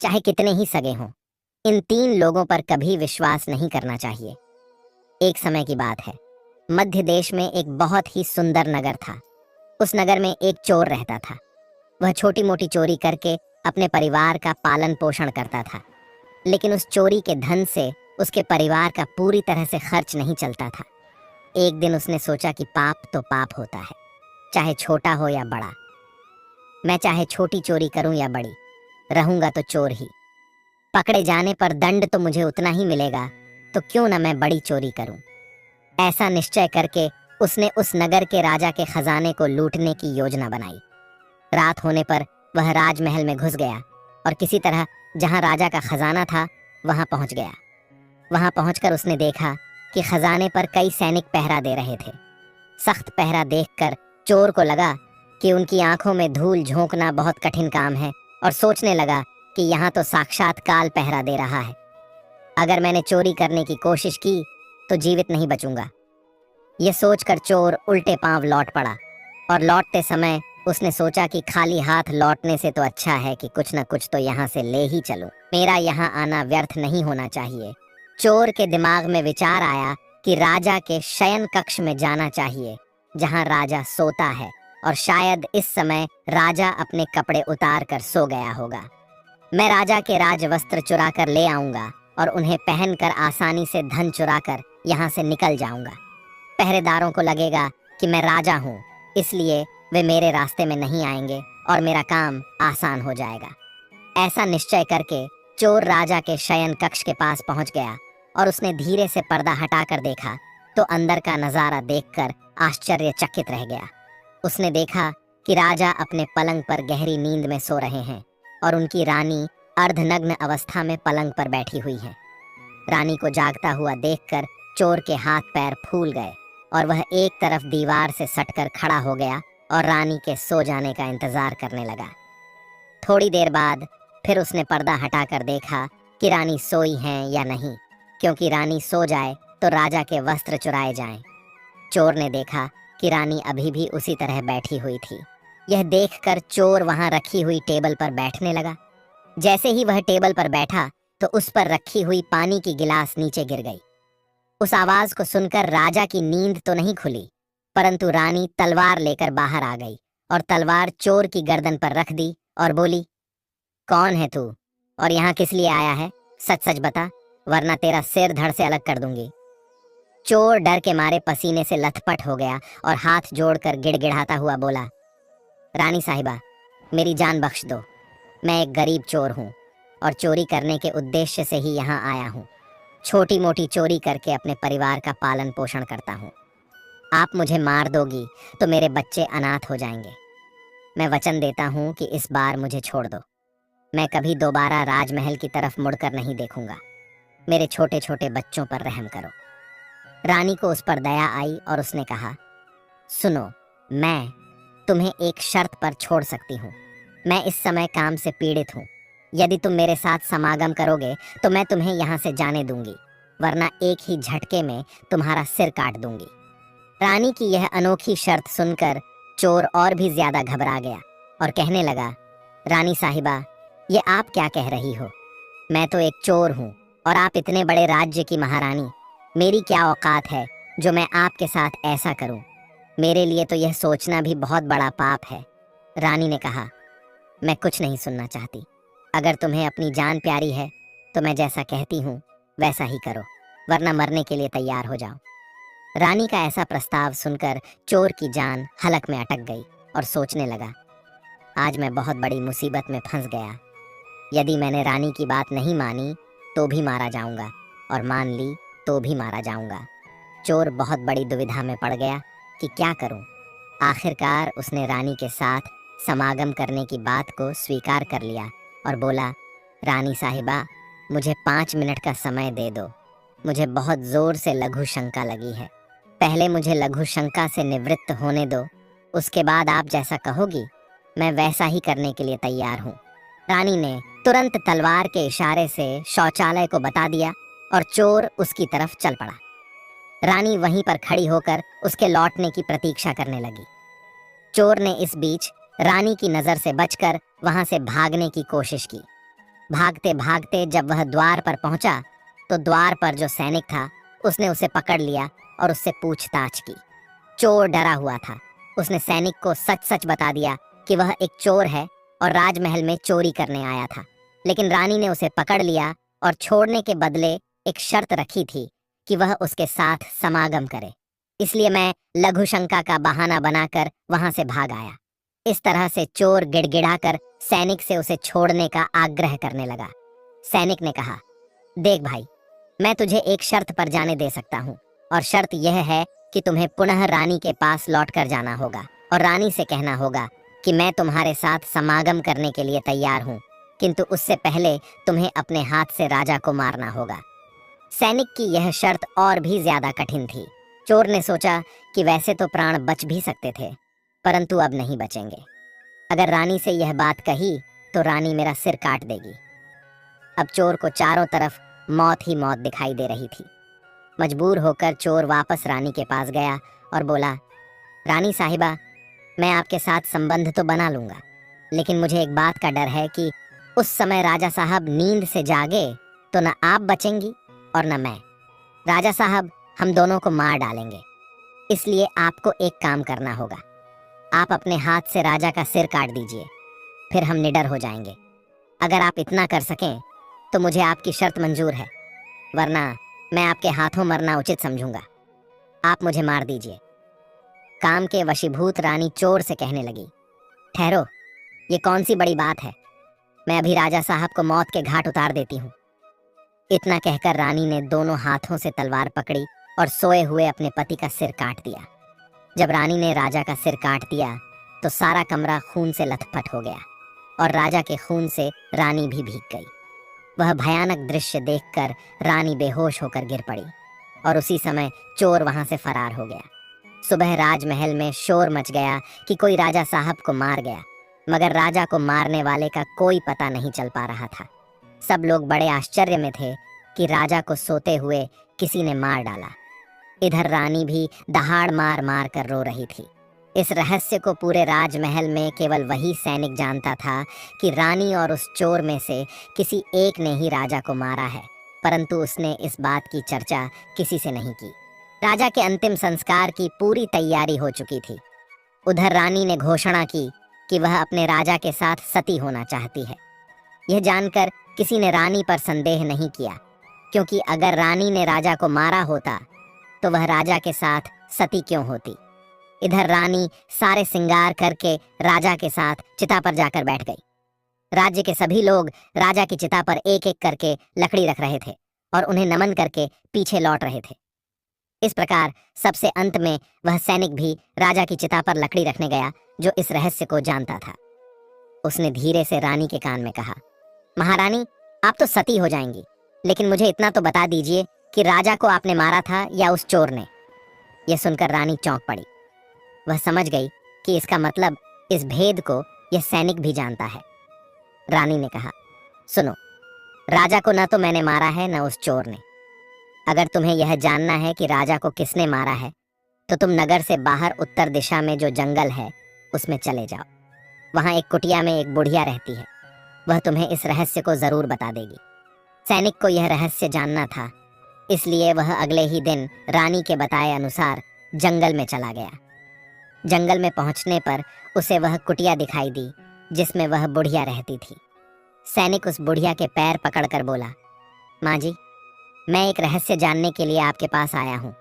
चाहे कितने ही सगे हों। इन तीन लोगों पर कभी विश्वास नहीं करना चाहिए। एक समय की बात है, मध्य देश में एक बहुत ही सुंदर नगर था। उस नगर में एक चोर रहता था। वह छोटी मोटी चोरी करके अपने परिवार का पालन पोषण करता था, लेकिन उस चोरी के धन से उसके परिवार का पूरी तरह से खर्च नहीं चलता था। एक दिन उसने सोचा कि पाप तो पाप होता है, चाहे छोटा हो या बड़ा। मैं चाहे छोटी चोरी करूं या बड़ी, रहूंगा तो चोर ही। पकड़े जाने पर दंड तो मुझे उतना ही मिलेगा, तो क्यों ना मैं बड़ी चोरी करूं। ऐसा निश्चय करके उसने उस नगर के राजा के खजाने को लूटने की योजना बनाई। रात होने पर वह राजमहल में घुस गया और किसी तरह जहां राजा का खजाना था वहां पहुंच गया। वहां पहुंचकर उसने देखा कि खजाने पर कई सैनिक पहरा दे रहे थे। सख्त पहरा देखकर चोर को लगा कि उनकी आंखों में धूल झोंकना बहुत कठिन काम है, और सोचने लगा कि यहाँ तो साक्षात काल पहरा दे रहा है। अगर मैंने चोरी करने की कोशिश की तो जीवित नहीं बचूंगा। यह सोचकर चोर उल्टे पांव लौट पड़ा, और लौटते समय उसने सोचा कि खाली हाथ लौटने से तो अच्छा है कि कुछ न कुछ तो यहाँ से ले ही चलूं। मेरा यहाँ आना व्यर्थ नहीं होना चाहिए। चोर के दिमाग में विचार आया कि राजा के शयन कक्ष में जाना चाहिए, जहाँ राजा सोता है, और शायद इस समय राजा अपने कपड़े उतार कर सो गया होगा। मैं राजा के राजवस्त्र चुरा कर ले आऊंगा और उन्हें पहनकर आसानी से धन चुरा कर यहाँ से निकल जाऊंगा। पहरेदारों को लगेगा कि मैं राजा हूँ, इसलिए वे मेरे रास्ते में नहीं आएंगे और मेरा काम आसान हो जाएगा। ऐसा निश्चय करके चोर राजा के शयन कक्ष के पास पहुंच गया, और उसने धीरे से पर्दा हटाकर देखा तो अंदर का नजारा देखकर आश्चर्यचकित रह गया। उसने देखा कि राजा अपने पलंग पर गहरी नींद में सो रहे हैं, और उनकी रानी अर्धनग्न अवस्था में पलंग पर बैठी हुई है। रानी को जागता हुआ देखकर चोर के हाथ पैर फूल गए, और वह एक तरफ दीवार से सटकर खड़ा हो गया और रानी के सो जाने का इंतजार करने लगा। थोड़ी देर बाद फिर उसने पर्दा हटाकर देखा कि रानी सोई हैं या नहीं, क्योंकि रानी सो जाए तो राजा के वस्त्र चुराए जाएं। चोर ने देखा कि रानी अभी भी उसी तरह बैठी हुई थी। यह देखकर चोर वहां रखी हुई टेबल पर बैठने लगा। जैसे ही वह टेबल पर बैठा तो उस पर रखी हुई पानी की गिलास नीचे गिर गई। उस आवाज को सुनकर राजा की नींद तो नहीं खुली, परंतु रानी तलवार लेकर बाहर आ गई और तलवार चोर की गर्दन पर रख दी और बोली, कौन है तू और यहाँ किस लिए आया है? सच सच बता, वरना तेरा सिर धड़ से अलग कर दूंगी। चोर डर के मारे पसीने से लथपथ हो गया और हाथ जोड़कर गिड़गिड़ाता हुआ बोला, रानी साहिबा, मेरी जान बख्श दो। मैं एक गरीब चोर हूँ और चोरी करने के उद्देश्य से ही यहाँ आया हूँ। छोटी मोटी चोरी करके अपने परिवार का पालन पोषण करता हूँ। आप मुझे मार दोगी तो मेरे बच्चे अनाथ हो जाएंगे। मैं वचन देता हूँ कि इस बार मुझे छोड़ दो। मैं कभी दोबारा राजमहल की तरफ मुड़कर नहीं देखूंगा। मेरे छोटे छोटे बच्चों पर रहम करो। रानी को उस पर दया आई और उसने कहा, सुनो, मैं तुम्हें एक शर्त पर छोड़ सकती हूँ। मैं इस समय काम से पीड़ित हूँ। यदि तुम मेरे साथ समागम करोगे तो मैं तुम्हें यहाँ से जाने दूंगी, वरना एक ही झटके में तुम्हारा सिर काट दूंगी। रानी की यह अनोखी शर्त सुनकर चोर और भी ज्यादा घबरा गया और कहने लगा, रानी साहिबा, ये आप क्या कह रही हो? मैं तो एक चोर हूँ और आप इतने बड़े राज्य की महारानी। मेरी क्या औकात है जो मैं आपके साथ ऐसा करूं? मेरे लिए तो यह सोचना भी बहुत बड़ा पाप है। रानी ने कहा, मैं कुछ नहीं सुनना चाहती। अगर तुम्हें अपनी जान प्यारी है तो मैं जैसा कहती हूँ वैसा ही करो, वरना मरने के लिए तैयार हो जाओ। रानी का ऐसा प्रस्ताव सुनकर चोर की जान हलक में अटक गई और सोचने लगा, आज मैं बहुत बड़ी मुसीबत में फंस गया। यदि मैंने रानी की बात नहीं मानी तो भी मारा जाऊंगा, और मान ली तो भी मारा जाऊंगा। चोर बहुत बड़ी दुविधा में पड़ गया कि क्या करूं। आखिरकार उसने रानी के साथ समागम करने की बात को स्वीकार कर लिया और बोला, रानी साहिबा, मुझे 5 मिनट का समय दे दो। मुझे बहुत जोर से लघु शंका लगी है। पहले मुझे लघु शंका से निवृत्त होने दो, उसके बाद आप जैसा कहोगी मैं वैसा ही करने के लिए तैयार हूँ। रानी ने तुरंत तलवार के इशारे से शौचालय को बता दिया और चोर उसकी तरफ चल पड़ा। रानी वहीं पर खड़ी होकर उसके लौटने की प्रतीक्षा करने लगी। चोर ने इस बीच रानी की नजर से बचकर वहां से भागने की कोशिश की, भागते भागते जब वह द्वार पर पहुंचा तो द्वार पर जो सैनिक था उसने उसे पकड़ लिया और उससे पूछताछ की। चोर डरा हुआ था। उसने सैनिक को सच सच बता दिया कि वह एक चोर है और राजमहल में चोरी करने आया था, लेकिन रानी ने उसे पकड़ लिया और छोड़ने के बदले एक शर्त रखी थी कि वह उसके साथ समागम करे। इसलिए मैं लघु शंका का बहाना बनाकर वहां से भाग आया। इस तरह से चोर गिड़गिड़ाकर सैनिक से उसे छोड़ने का आग्रह करने लगा। सैनिक ने कहा, देख भाई, मैं तुझे एक शर्त पर जाने दे सकता हूँ, और शर्त यह है कि तुम्हें पुनः रानी के पास लौट कर जाना होगा और रानी से कहना होगा कि मैं तुम्हारे साथ समागम करने के लिए तैयार हूँ, किंतु उससे पहले तुम्हें अपने हाथ से राजा को मारना होगा। सैनिक की यह शर्त और भी ज्यादा कठिन थी। चोर ने सोचा कि वैसे तो प्राण बच भी सकते थे, परंतु अब नहीं बचेंगे। अगर रानी से यह बात कही तो रानी मेरा सिर काट देगी। अब चोर को चारों तरफ मौत ही मौत दिखाई दे रही थी। मजबूर होकर चोर वापस रानी के पास गया और बोला, रानी साहिबा, मैं आपके साथ संबंध तो बना लूंगा, लेकिन मुझे एक बात का डर है कि उस समय राजा साहब नींद से जागे तो न आप बचेंगी और न मैं। राजा साहब हम दोनों को मार डालेंगे। इसलिए आपको एक काम करना होगा। आप अपने हाथ से राजा का सिर काट दीजिए, फिर हम निडर हो जाएंगे। अगर आप इतना कर सकें तो मुझे आपकी शर्त मंजूर है, वरना मैं आपके हाथों मरना उचित समझूंगा। आप मुझे मार दीजिए। काम के वशीभूत रानी चोर से कहने लगी, ठहरो, ये कौन सी बड़ी बात है, मैं अभी राजा साहब को मौत के घाट उतार देती हूँ। इतना कहकर रानी ने दोनों हाथों से तलवार पकड़ी और सोए हुए अपने पति का सिर काट दिया। जब रानी ने राजा का सिर काट दिया तो सारा कमरा खून से लथपथ हो गया और राजा के खून से रानी भी भीग गई। वह भयानक दृश्य देखकर रानी बेहोश होकर गिर पड़ी और उसी समय चोर वहां से फरार हो गया। सुबह राजमहल में शोर मच गया कि कोई राजा साहब को मार गया, मगर राजा को मारने वाले का कोई पता नहीं चल पा रहा था। सब लोग बड़े आश्चर्य में थे कि राजा को सोते हुए किसी ने मार डाला। इधर रानी भी दहाड़ मार मार कर रो रही थी। इस रहस्य को पूरे राजमहल में केवल वही सैनिक जानता था कि रानी और उस चोर में से किसी एक ने ही राजा को मारा है, परंतु उसने इस बात की चर्चा किसी से नहीं की। राजा के अंतिम संस्कार की पूरी तैयारी हो चुकी थी। उधर रानी ने घोषणा की कि वह अपने राजा के साथ सती होना चाहती है। यह जानकर किसी ने रानी पर संदेह नहीं किया, क्योंकि अगर रानी ने राजा को मारा होता तो वह राजा के साथ सती क्यों होती। इधर रानी सारे श्रृंगार करके राजा के साथ चिता पर जाकर बैठ गई। राज्य के सभी लोग राजा की चिता पर एक एक करके लकड़ी रख रहे थे और उन्हें नमन करके पीछे लौट रहे थे। इस प्रकार सबसे अंत में वह सैनिक भी राजा की चिता पर लकड़ी रखने गया जो इस रहस्य को जानता था। उसने धीरे से रानी के कान में कहा, महारानी, आप तो सती हो जाएंगी, लेकिन मुझे इतना तो बता दीजिए कि राजा को आपने मारा था या उस चोर ने। यह सुनकर रानी चौंक पड़ी। वह समझ गई कि इसका मतलब इस भेद को यह सैनिक भी जानता है। रानी ने कहा, सुनो, राजा को न तो मैंने मारा है न उस चोर ने। अगर तुम्हें यह जानना है कि राजा को किसने मारा है तो तुम नगर से बाहर उत्तर दिशा में जो जंगल है उसमें चले जाओ। वहां एक कुटिया में एक बुढ़िया रहती है, वह तुम्हें इस रहस्य को जरूर बता देगी। सैनिक को यह रहस्य जानना था, इसलिए वह अगले ही दिन रानी के बताए अनुसार जंगल में चला गया। जंगल में पहुंचने पर उसे वह कुटिया दिखाई दी जिसमें वह बुढ़िया रहती थी। सैनिक उस बुढ़िया के पैर पकड़कर बोला, माँ जी, मैं एक रहस्य जानने के लिए आपके पास आया हूँ।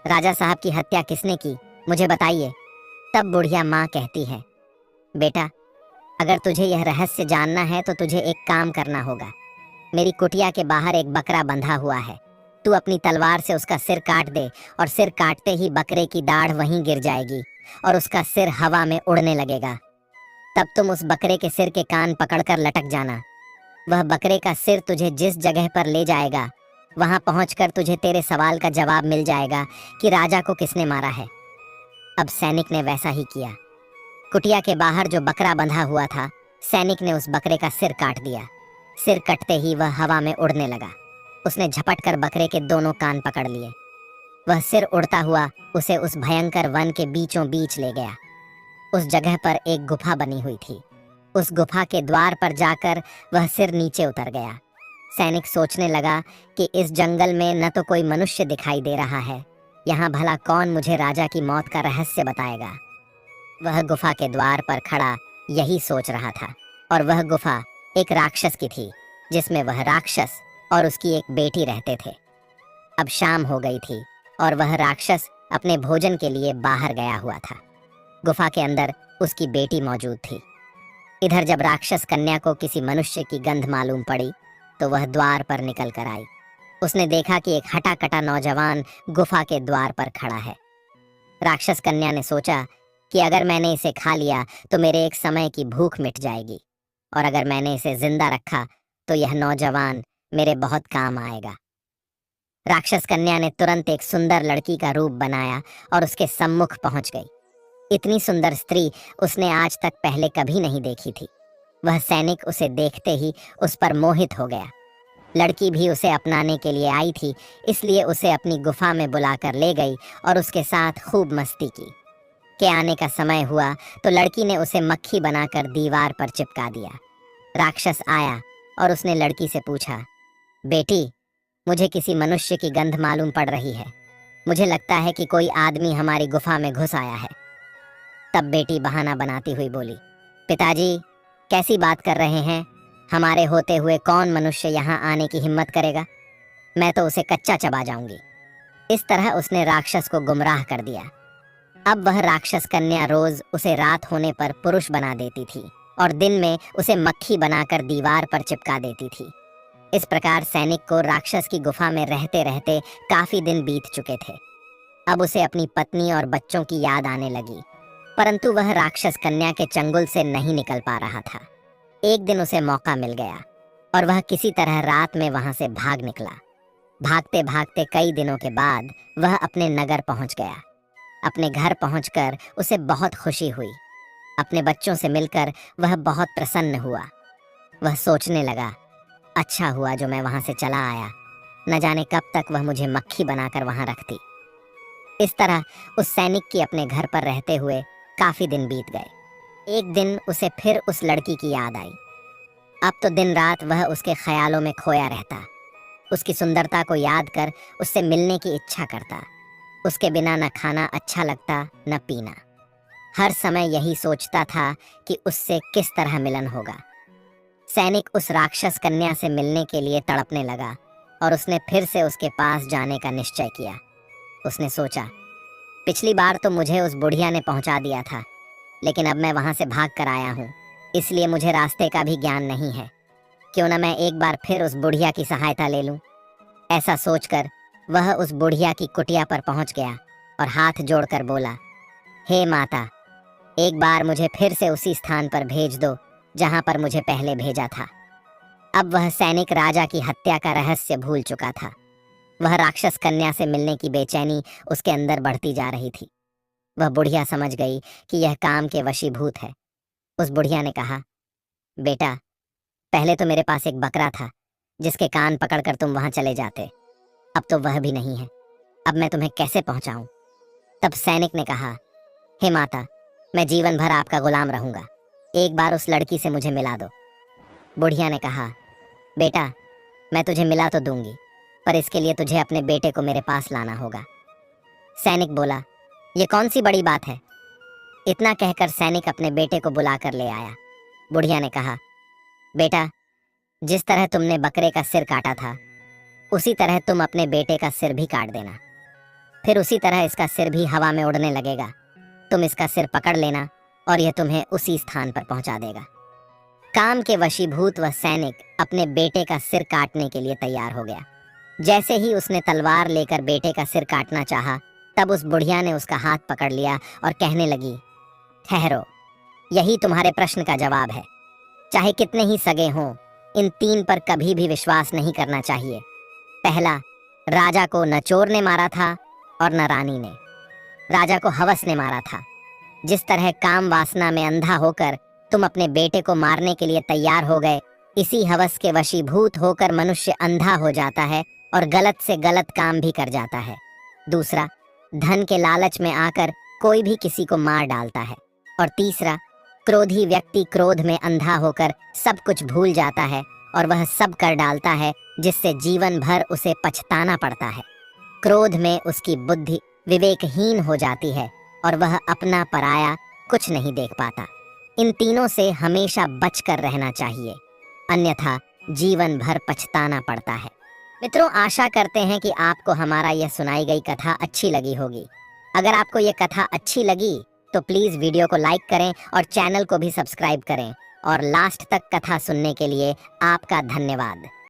राजा साहब की हत्या किसने की, मुझे बताइए। तब बुढ़िया माँ कहती है, बेटा, अगर तुझे यह रहस्य जानना है तो तुझे एक काम करना होगा। मेरी कुटिया के बाहर एक बकरा बंधा हुआ है, तू अपनी तलवार से उसका सिर काट दे और सिर काटते ही बकरे की दाढ़ वहीं गिर जाएगी और उसका सिर हवा में उड़ने लगेगा। तब तुम उस बकरे के सिर के कान पकड़कर लटक जाना। वह बकरे का सिर तुझे जिस जगह पर ले जाएगा वहां पहुंचकर तुझे तेरे सवाल का जवाब मिल जाएगा कि राजा को किसने मारा है। अब सैनिक ने वैसा ही किया। कुटिया के बाहर जो बकरा बंधा हुआ था, सैनिक ने उस बकरे का सिर काट दिया। सिर कटते ही वह हवा में उड़ने लगा। उसने झपट कर बकरे के दोनों कान पकड़ लिए। वह सिर उड़ता हुआ उसे उस भयंकर वन के बीचों बीच ले गया। उस जगह पर एक गुफा बनी हुई थी। उस गुफा के द्वार पर जाकर वह सिर नीचे उतर गया। सैनिक सोचने लगा कि इस जंगल में न तो कोई मनुष्य दिखाई दे रहा है, यहाँ भला कौन मुझे राजा की मौत का रहस्य बताएगा। वह गुफा के द्वार पर खड़ा यही सोच रहा था, और वह गुफा एक राक्षस की थी, जिसमें वह राक्षस और उसकी एक बेटी रहते थे। अब शाम हो गई थी और वह राक्षस अपने भोजन के लिए बाहर गया हुआ था। गुफा के अंदर उसकी बेटी मौजूद थी। इधर जब राक्षस कन्या को किसी मनुष्य की गंध मालूम पड़ी तो वह द्वार पर निकल कर आई। उसने देखा कि एक हटा कटा नौजवान गुफा के द्वार पर खड़ा है। राक्षस कन्या ने सोचा कि अगर मैंने इसे खा लिया तो मेरे एक समय की भूख मिट जाएगी, और अगर मैंने इसे जिंदा रखा तो यह नौजवान मेरे बहुत काम आएगा। राक्षस कन्या ने तुरंत एक सुंदर लड़की का रूप बनाया और उसके सम्मुख पहुंच गई। इतनी सुंदर स्त्री उसने आज तक पहले कभी नहीं देखी थी। वह सैनिक उसे देखते ही उस पर मोहित हो गया। लड़की भी उसे अपनाने के लिए आई थी, इसलिए उसे अपनी गुफा में बुलाकर ले गई और उसके साथ खूब मस्ती की। के आने का समय हुआ तो लड़की ने उसे मक्खी बनाकर दीवार पर चिपका दिया। राक्षस आया और उसने लड़की से पूछा, बेटी, मुझे किसी मनुष्य की गंध मालूम पड़ रही है। मुझे लगता है कि कोई आदमी हमारी गुफा में घुस आया है। तब बेटी बहाना बनाती हुई बोली, पिताजी, कैसी बात कर रहे हैं? हमारे होते हुए कौन मनुष्य यहाँ आने की हिम्मत करेगा? मैं तो उसे कच्चा चबा जाऊंगी। इस तरह उसने राक्षस को गुमराह कर दिया। अब वह राक्षस कन्या रोज उसे रात होने पर पुरुष बना देती थी और दिन में उसे मक्खी बनाकर दीवार पर चिपका देती थी। इस प्रकार सैनिक को राक्षस की गुफा में रहते रहते काफी दिन बीत चुके थे। अब उसे अपनी पत्नी और बच्चों की याद आने लगी, परंतु वह राक्षस कन्या के चंगुल से नहीं निकल पा रहा था। एक दिन उसे मौका मिल गया और वह किसी तरह रात में वहां से भाग निकला। भागते भागते कई दिनों के बाद वह अपने नगर पहुंच गया। अपने घर पहुंचकर उसे बहुत खुशी हुई। अपने बच्चों से मिलकर वह बहुत प्रसन्न हुआ। वह सोचने लगा, अच्छा हुआ जो मैं वहां से चला आया, न जाने कब तक वह मुझे मक्खी बनाकर वहां रखती। इस तरह उस सैनिक की अपने घर पर रहते हुए काफी दिन बीत गए। एक दिन उसे फिर उस लड़की की याद आई। अब तो दिन रात वह उसके ख्यालों में खोया रहता। उसकी सुंदरता को याद कर उससे मिलने की इच्छा करता। उसके बिना न खाना अच्छा लगता न पीना। हर समय यही सोचता था कि उससे किस तरह मिलन होगा। सैनिक उस राक्षस कन्या से मिलने के लिए तड़पने लगा और उसने फिर से उसके पास जाने का निश्चय किया। उसने सोचा, पिछली बार तो मुझे उस बुढ़िया ने पहुंचा दिया था, लेकिन अब मैं वहां से भाग कर आया हूं, इसलिए मुझे रास्ते का भी ज्ञान नहीं है। क्यों न मैं एक बार फिर उस बुढ़िया की सहायता ले लूं। ऐसा सोचकर वह उस बुढ़िया की कुटिया पर पहुंच गया और हाथ जोड़कर बोला, हे माता, एक बार मुझे फिर से उसी स्थान पर भेज दो जहां पर मुझे पहले भेजा था। अब वह सैनिक राजा की हत्या का रहस्य भूल चुका था। वह राक्षस कन्या से मिलने की बेचैनी उसके अंदर बढ़ती जा रही थी। वह बुढ़िया समझ गई कि यह काम के वशीभूत है। उस बुढ़िया ने कहा, बेटा, पहले तो मेरे पास एक बकरा था जिसके कान पकड़कर तुम वहां चले जाते, अब तो वह भी नहीं है। अब मैं तुम्हें कैसे पहुंचाऊं? तब सैनिक ने कहा, हे माता, मैं जीवन भर आपका गुलाम रहूंगा, एक बार उस लड़की से मुझे मिला दो। बुढ़िया ने कहा, बेटा, मैं तुझे मिला तो दूंगी, पर इसके लिए तुझे अपने बेटे को मेरे पास लाना होगा। सैनिक बोला, ये कौन सी बड़ी बात है? इतना कहकर सैनिक अपने बेटे को बुलाकर ले आया। बुढ़िया ने कहा, बेटा, जिस तरह तुमने बकरे का सिर काटा था, उसी तरह तुम अपने बेटे का सिर भी काट देना। फिर उसी तरह इसका सिर भी हवा में उड़ने लगेगा। तुम इसका सिर पकड़ लेना और यह तुम्हें उसी स्थान पर पहुंचा देगा। काम के वशीभूत वह सैनिक अपने बेटे का सिर काटने के लिए तैयार हो गया। जैसे ही उसने तलवार लेकर बेटे का सिर काटना चाहा, तब उस बुढ़िया ने उसका हाथ पकड़ लिया और कहने लगी, ठहरो, यही तुम्हारे प्रश्न का जवाब है। चाहे कितने ही सगे हों, इन तीन पर कभी भी विश्वास नहीं करना चाहिए। पहला, राजा को न चोर ने मारा था और न रानी ने। राजा को हवस ने मारा था। जिस तरह काम वासना में अंधा होकर तुम अपने बेटे को मारने के लिए तैयार हो गए, इसी हवस के वशीभूत होकर मनुष्य अंधा हो जाता है और गलत से गलत काम भी कर जाता है। दूसरा, धन के लालच में आकर कोई भी किसी को मार डालता है। और तीसरा, क्रोधी व्यक्ति क्रोध में अंधा होकर सब कुछ भूल जाता है और वह सब कर डालता है जिससे जीवन भर उसे पछताना पड़ता है। क्रोध में उसकी बुद्धि विवेकहीन हो जाती है और वह अपना पराया कुछ नहीं देख पाता। इन तीनों से हमेशा बचकर रहना चाहिए, अन्यथा जीवन भर पछताना पड़ता है। मित्रों, आशा करते हैं कि आपको हमारा यह सुनाई गई कथा अच्छी लगी होगी। अगर आपको यह कथा अच्छी लगी तो प्लीज वीडियो को लाइक करें और चैनल को भी सब्सक्राइब करें। और लास्ट तक कथा सुनने के लिए आपका धन्यवाद।